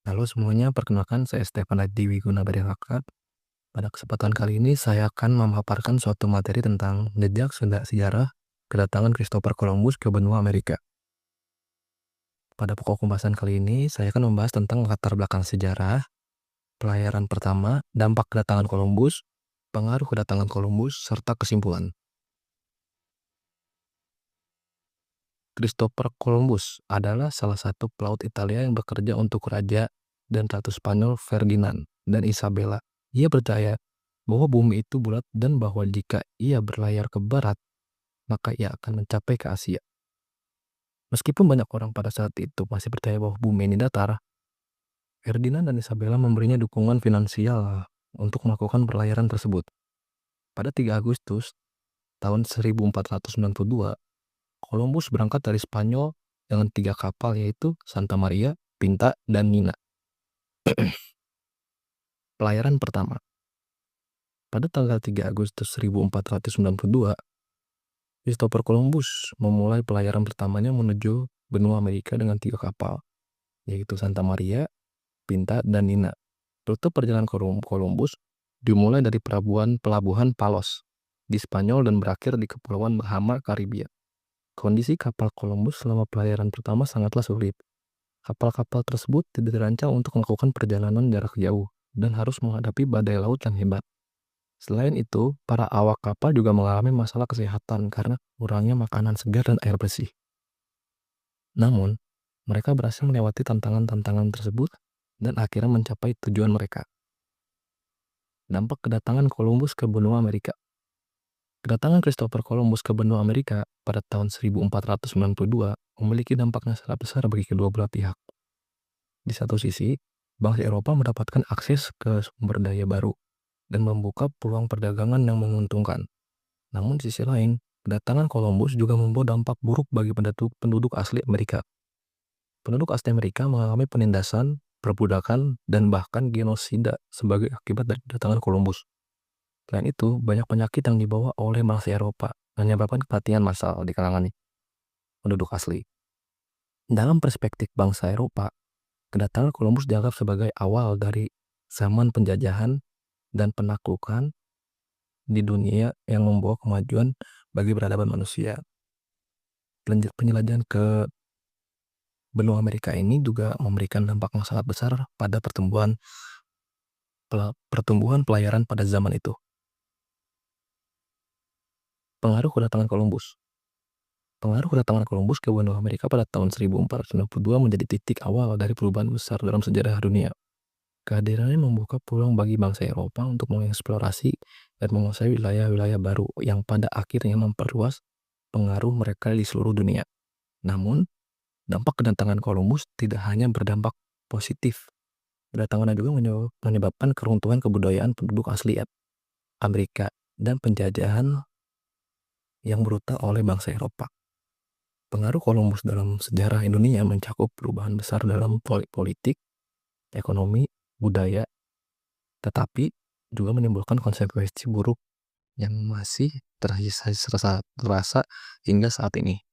Halo semuanya, perkenalkan saya Stefan Adiwi Gunabarengaka. Pada kesempatan kali ini saya akan memaparkan suatu materi tentang jejak sejarah kedatangan Christopher Columbus ke benua Amerika. Pada pokok pembahasan kali ini saya akan membahas tentang latar belakang sejarah, pelayaran pertama, dampak kedatangan Columbus, pengaruh kedatangan Columbus, serta kesimpulan. Christopher Columbus adalah salah satu pelaut Italia yang bekerja untuk Raja dan Ratu Spanyol Ferdinand dan Isabella. Ia percaya bahwa bumi itu bulat dan bahwa jika ia berlayar ke barat, maka ia akan mencapai ke Asia. Meskipun banyak orang pada saat itu masih percaya bahwa bumi ini datar, Ferdinand dan Isabella memberinya dukungan finansial untuk melakukan perlayaran tersebut. Pada 3 Agustus tahun 1492, Columbus berangkat dari Spanyol dengan 3 kapal, yaitu Santa Maria, Pinta, dan Nina. Pelayaran pertama. Pada tanggal 3 Agustus 1492, Christopher Columbus memulai pelayaran pertamanya menuju benua Amerika dengan 3 kapal, yaitu Santa Maria, Pinta, dan Nina. Rute perjalanan Columbus dimulai dari pelabuhan Palos di Spanyol dan berakhir di Kepulauan Bahama, Karibia. Kondisi kapal Columbus selama pelayaran pertama sangatlah sulit. Kapal-kapal tersebut tidak dirancang untuk melakukan perjalanan jarak jauh dan harus menghadapi badai laut yang hebat. Selain itu, para awak kapal juga mengalami masalah kesehatan karena kurangnya makanan segar dan air bersih. Namun, mereka berhasil melewati tantangan-tantangan tersebut dan akhirnya mencapai tujuan mereka. Dampak kedatangan Columbus ke benua Amerika. Kedatangan Christopher Columbus ke benua Amerika pada tahun 1492 memiliki dampak yang sangat besar bagi kedua belah pihak. Di satu sisi, bangsa Eropa mendapatkan akses ke sumber daya baru dan membuka peluang perdagangan yang menguntungkan. Namun di sisi lain, kedatangan Columbus juga membawa dampak buruk bagi penduduk asli Amerika. Penduduk asli Amerika mengalami penindasan, perbudakan, dan bahkan genosida sebagai akibat dari kedatangan Columbus. Selain itu, banyak penyakit yang dibawa oleh bangsa Eropa menyebabkan kematian massal di kalangan penduduk asli. Dalam perspektif bangsa Eropa, kedatangan Columbus dianggap sebagai awal dari zaman penjajahan dan penaklukan di dunia yang membawa kemajuan bagi peradaban manusia. Penjelajahan ke benua Amerika ini juga memberikan dampak yang sangat besar pada pertumbuhan pelayaran pada zaman itu. Pengaruh kedatangan Columbus. Pengaruh kedatangan Columbus ke benua Amerika pada tahun 1492 menjadi titik awal dari perubahan besar dalam sejarah dunia. Kehadirannya membuka peluang bagi bangsa Eropa untuk mengeksplorasi dan menguasai wilayah-wilayah baru yang pada akhirnya memperluas pengaruh mereka di seluruh dunia. Namun, dampak kedatangan Columbus tidak hanya berdampak positif. Kedatangannya juga menyebabkan keruntuhan kebudayaan penduduk asli Amerika dan penjajahan yang brutal oleh bangsa Eropa. Pengaruh Columbus dalam sejarah Indonesia mencakup perubahan besar dalam politik, ekonomi, budaya, tetapi juga menimbulkan konsekuensi buruk yang masih terasa hingga saat ini.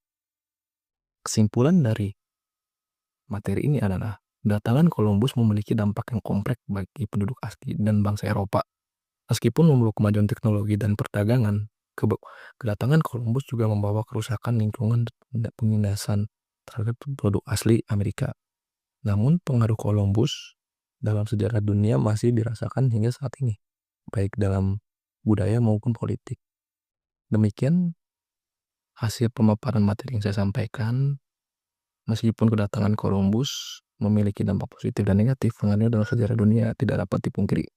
Kesimpulan dari materi ini adalah kedatangan Columbus memiliki dampak yang kompleks bagi penduduk asli dan bangsa Eropa. Meskipun membawa kemajuan teknologi dan perdagangan, kedatangan Columbus juga membawa kerusakan lingkungan dan penindasan terhadap penduduk asli Amerika. Namun pengaruh Columbus dalam sejarah dunia masih dirasakan hingga saat ini, baik dalam budaya maupun politik. Demikian hasil pemaparan materi yang saya sampaikan. Meskipun kedatangan Columbus memiliki dampak positif dan negatif, pengaruhnya dalam sejarah dunia tidak dapat dipungkiri.